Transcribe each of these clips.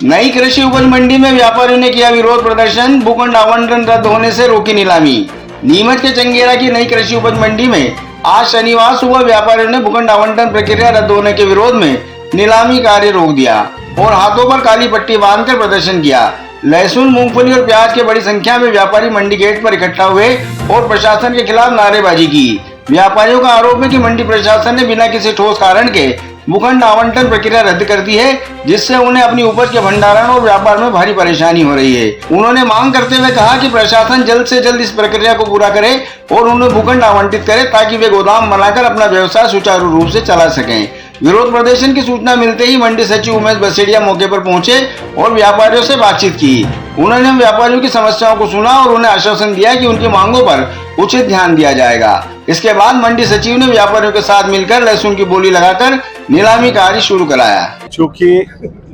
नई कृषि उपज मंडी में व्यापारियों ने किया विरोध प्रदर्शन। भूखंड आवंटन रद्द होने से रोकी नीलामी। नीमच के चंगेरा की नई कृषि उपज मंडी में आज शनिवार सुबह व्यापारियों ने भूखंड आवंटन प्रक्रिया रद्द होने के विरोध में नीलामी कार्य रोक दिया और हाथों पर काली पट्टी बांधकर प्रदर्शन किया। लहसुन, मूंगफली और प्याज के बड़ी संख्या में व्यापारी मंडी गेट पर इकट्ठा हुए और प्रशासन के खिलाफ नारेबाजी की। व्यापारियों का आरोप है कि मंडी प्रशासन ने बिना किसी ठोस कारण के भूखंड आवंटन प्रक्रिया रद्द कर दी है, जिससे उन्हें अपनी उपज के भंडारण और व्यापार में भारी परेशानी हो रही है। उन्होंने मांग करते हुए कहा कि प्रशासन जल्द से जल्द इस प्रक्रिया को पूरा करे और उन्हें भूखंड आवंटित करे ताकि वे गोदाम बनाकर अपना व्यवसाय सुचारू रूप से चला सकें। विरोध प्रदर्शन की सूचना मिलते ही मंडी सचिव उमेश बसेड़िया मौके पर पहुंचे और व्यापारियों से बातचीत की। उन्होंने व्यापारियों की समस्याओं को सुना और उन्हें आश्वासन दिया कि उनकी मांगों पर उचित ध्यान दिया जाएगा। इसके बाद मंडी सचिव ने व्यापारियों के साथ मिलकर लहसुन की बोली लगाकर नीलामी कार्य शुरू कराया। चूँकि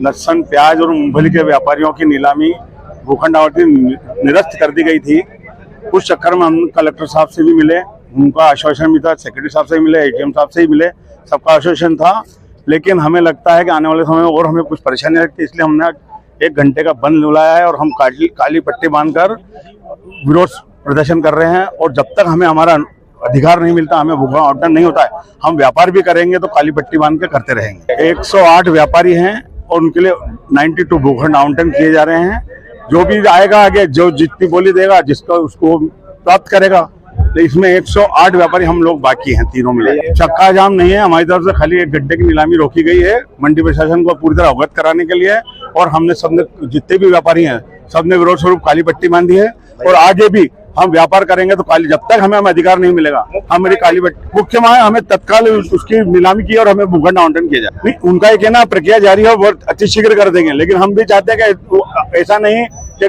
लहसुन, प्याज और मूंगफली के व्यापारियों की नीलामी भूखंड आवंटन निरस्त कर दी गई थी, उस चक्कर में हम कलेक्टर साहब से भी मिले, उनका आश्वासन भी था, सेक्रेटरी साहब से मिले, एटीएम साहब से ही मिले, सबका आश्वासन था। लेकिन हमें लगता है कि आने वाले समय में और हमें कुछ परेशानी लगती है, इसलिए हमने 1 घंटे का बंद बुलाया है और हम काली पट्टी बांधकर विरोध प्रदर्शन कर रहे हैं। और जब तक हमें हमारा अधिकार नहीं मिलता, हमें भूखंड आवंटन नहीं होता है, हम व्यापार भी करेंगे तो काली पट्टी बांध के करते रहेंगे। 108 व्यापारी हैं और उनके लिए 92 भूखंड आवंटन किए जा रहे हैं। जो भी आएगा आगे, जो जितनी बोली देगा जिसका उसको प्राप्त करेगा। तो इसमें 108 व्यापारी हम लोग बाकी हैं, तीनों मिले। चक्का जाम नहीं है हमारी तरफ से, खाली 1 घंटे की नीलामी रोकी गई है मंडी प्रशासन को पूरी तरह अवगत कराने के लिए। और हमने सबने, जितने भी व्यापारी हैं, सबने विरोध स्वरूप काली पट्टी बांधी है और आगे भी हम व्यापार करेंगे तो काली, जब तक हमें अधिकार नहीं मिलेगा हम मेरी काली पट्टी। मुख्य मांग हमें तत्काल उसकी नीलामी की और हमें भूखंड आवंटन किया जाए। उनका एक है ना, प्रक्रिया जारी है, बहुत अति शीघ्र कर देंगे। लेकिन हम भी चाहते हैं कि ऐसा नहीं कि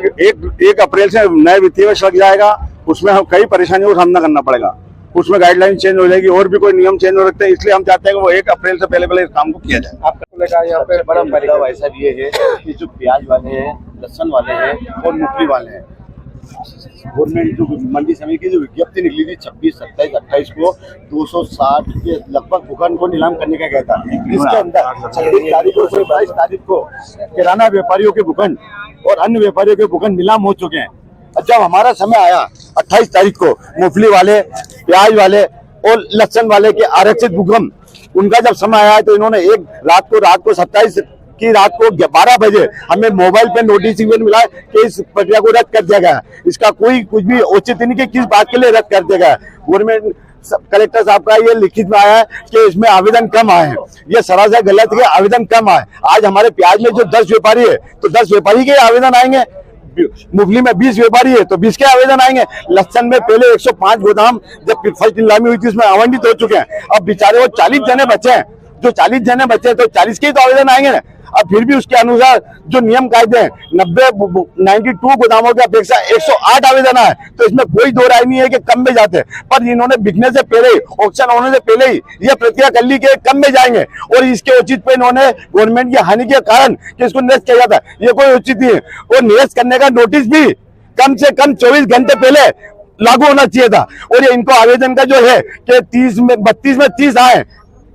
1 अप्रैल से नए वित्तीय वर्ष लग जाएगा, उसमें हम कई परेशानियों का सामना करना पड़ेगा, उसमें गाइडलाइन चेंज हो जाएगी और भी कोई नियम चेंज हो सकते हैं। इसलिए हम चाहते हैं कि वो 1 अप्रैल से पहले इस काम को किया जाए। आपका यहाँ पे बड़ा मतलब ऐसा ये है कि जो प्याज वाले हैं, लहसुन वाले हैं और मूंगफली वाले हैं, गवर्नमेंट जो मंडी समिति की जो विज्ञप्ति निकली थी 26, 27, 28 को 260 के लगभग भूखंड को नीलाम करने का कहता है। इसके अंदर 26 तारीख को से 22 तारीख को किराना व्यापारियों के भूखंड और अन्य व्यापारियों के भूखंड नीलाम हो चुके हैं। जब हमारा समय आया 28 तारीख को मूंगफली वाले, प्याज वाले और लहसुन वाले के आरक्षित भूखंड, उनका जब समय आया तो इन्होंने रात को 27 की रात को 12 बजे हमें मोबाइल पे नोटिफिकेशन मिला कि इस प्रक्रिया को रद्द कर दिया गया। इसका कोई कुछ भी औचित्य नहीं कि किस बात के लिए रद्द कर दिया गया। गवर्नमेंट कलेक्टर साहब का ये लिखित में आया है कि इसमें आवेदन कम आए हैं। ये सरासर गलत है, आवेदन कम आए। आज हमारे प्याज में जो 10 व्यापारी है तो 10 व्यापारी के आवेदन आएंगे, मूंगफली में 20 व्यापारी है तो 20 के आवेदन आएंगे। लहसुन में पहले 105 गोदाम जब फर्स्ट नीलामी हुई थी उसमें आवंटित हो चुके हैं। अब बेचारे वो 40 जने बचे हैं, जो 40 जने बचे हैं तो 40 के तो आवेदन आएंगे ना। अब फिर भी उसके अनुसार जो नियम कायदे हैं 92 गोदामों की अपेक्षा 108 आवेदन आए, तो इसमें कोई दो राय नहीं है कि कम में जाते। पर इन्होंने बिकने से पहले ही, ऑक्शन होने से पहले ही यह प्रक्रिया कर ली कि कम में जाएंगे और इसके उचित पे इन्होंने गवर्नमेंट की हानि के कारण कि इसको निरस्त किया जाता है, ये कोई उचित नहीं है। और निरस्त करने का नोटिस भी कम से कम 24 घंटे पहले लागू होना चाहिए था। और ये इनको आवेदन का जो है कि 32 में 30 आए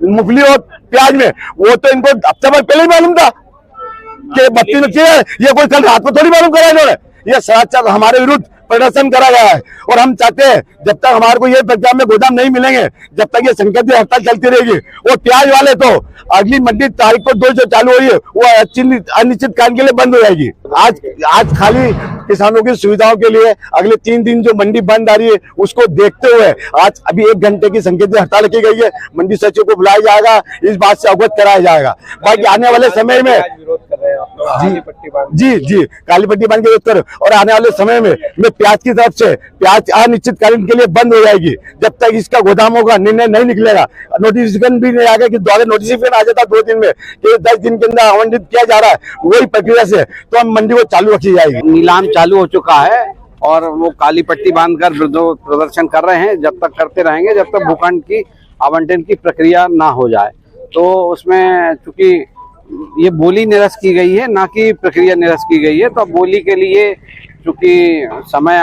मूंगफली और प्याज में, वो तो इनको हफ्ते भर पहले ही मालूम था कि 32 में चाहिए। ये कोई कल रात को थोड़ी मालूम करा इन्होंने। ये सरासर हमारे विरुद्ध प्रदर्शन करा गया है और हम चाहते हैं जब तक हमारे को ये प्रक्रिया में गोदाम नहीं मिलेंगे, जब तक ये संकेत हड़ताल चलती रहेगी। और प्याज वाले तो अगली मंडी तारीख को 2 जो चालू हुई है वो अनिश्चित काल के लिए बंद हो जाएगी। आज खाली किसानों की सुविधाओं के लिए अगले 3 दिन जो मंडी बंद आ रही है उसको देखते हुए आज अभी 1 घंटे की संकेत हड़ताल रखी गई है। मंडी सचिव को बुलाया जाएगा, इस बात से अवगत कराया जाएगा। बाकी आने वाले समय में जी काली पट्टी बांध के उत्तर और आने वाले समय में मैं प्याज की तरफ से प्याज अनिश्चितकालीन के लिए बंद हो जाएगी जब तक इसका गोदामों का निर्णय नहीं निकलेगा। नोटिफिकेशन भी नहीं आएगा कि द्वारा नोटिफिकेशन आ जाता 2 दिन में कि 10 दिन के अंदर आवंटित किया जा रहा है, वही प्रक्रिया से तो हम मंडी को चालू रखी जाएगी। नीलाम चालू हो चुका है और वो काली पट्टी बांधकर प्रदर्शन कर रहे हैं। जब तक करते रहेंगे जब तक भूखंड की आवंटन की प्रक्रिया ना हो जाए। तो उसमें चूंकि ये बोली निरस्त की गई है, ना कि प्रक्रिया निरस्त की गई है, तो बोली के लिए चूंकि समय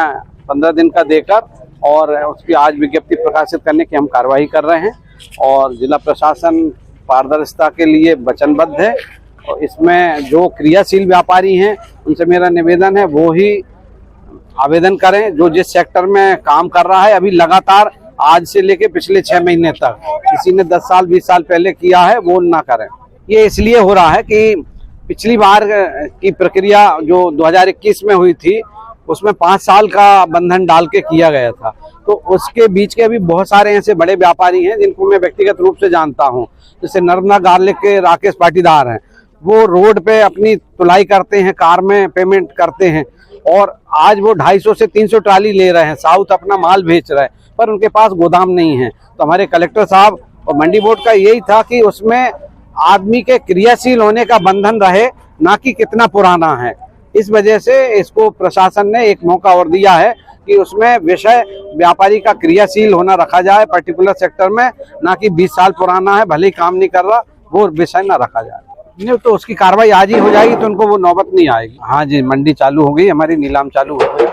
15 दिन का देकर और उसकी आज विज्ञप्ति प्रकाशित करने की हम कार्रवाई कर रहे हैं। और जिला प्रशासन पारदर्शिता के लिए वचनबद्ध है तो इसमें जो क्रियाशील व्यापारी हैं उनसे मेरा निवेदन है वो ही आवेदन करें। जो जिस सेक्टर में काम कर रहा है अभी लगातार आज से लेके पिछले 6 महीने तक किसी ने 10 साल 20 साल पहले किया है वो ना करें। ये इसलिए हो रहा है कि पिछली बार की प्रक्रिया जो 2021 में हुई थी उसमें 5 साल का बंधन डाल के किया गया था। तो उसके बीच के अभी बहुत सारे ऐसे बड़े व्यापारी हैं जिनको मैं व्यक्तिगत रूप से जानता हूं, जैसे नर्मदा गार्लिक के राकेश पाटीदार हैं। वो रोड पे अपनी तुलाई करते हैं, कार में पेमेंट करते हैं और आज वो 250 से 300 ट्राली ले रहे हैं, साउथ अपना माल बेच रहे हैं, पर उनके पास गोदाम नहीं है। तो हमारे कलेक्टर साहब और मंडी बोर्ड का यही था कि उसमें आदमी के क्रियाशील होने का बंधन रहे, ना कि कितना पुराना है। इस वजह से इसको प्रशासन ने एक मौका और दिया है कि उसमें विषय व्यापारी का क्रियाशील होना रखा जाए पर्टिकुलर सेक्टर में, ना कि 20 साल पुराना है भले ही काम नहीं कर रहा वो विषय ना रखा जाए। नहीं तो उसकी कार्रवाई आज ही हो जाएगी तो उनको वो नौबत नहीं आएगी। हाँ जी, मंडी चालू हो गई, हमारी नीलाम चालू हो गई।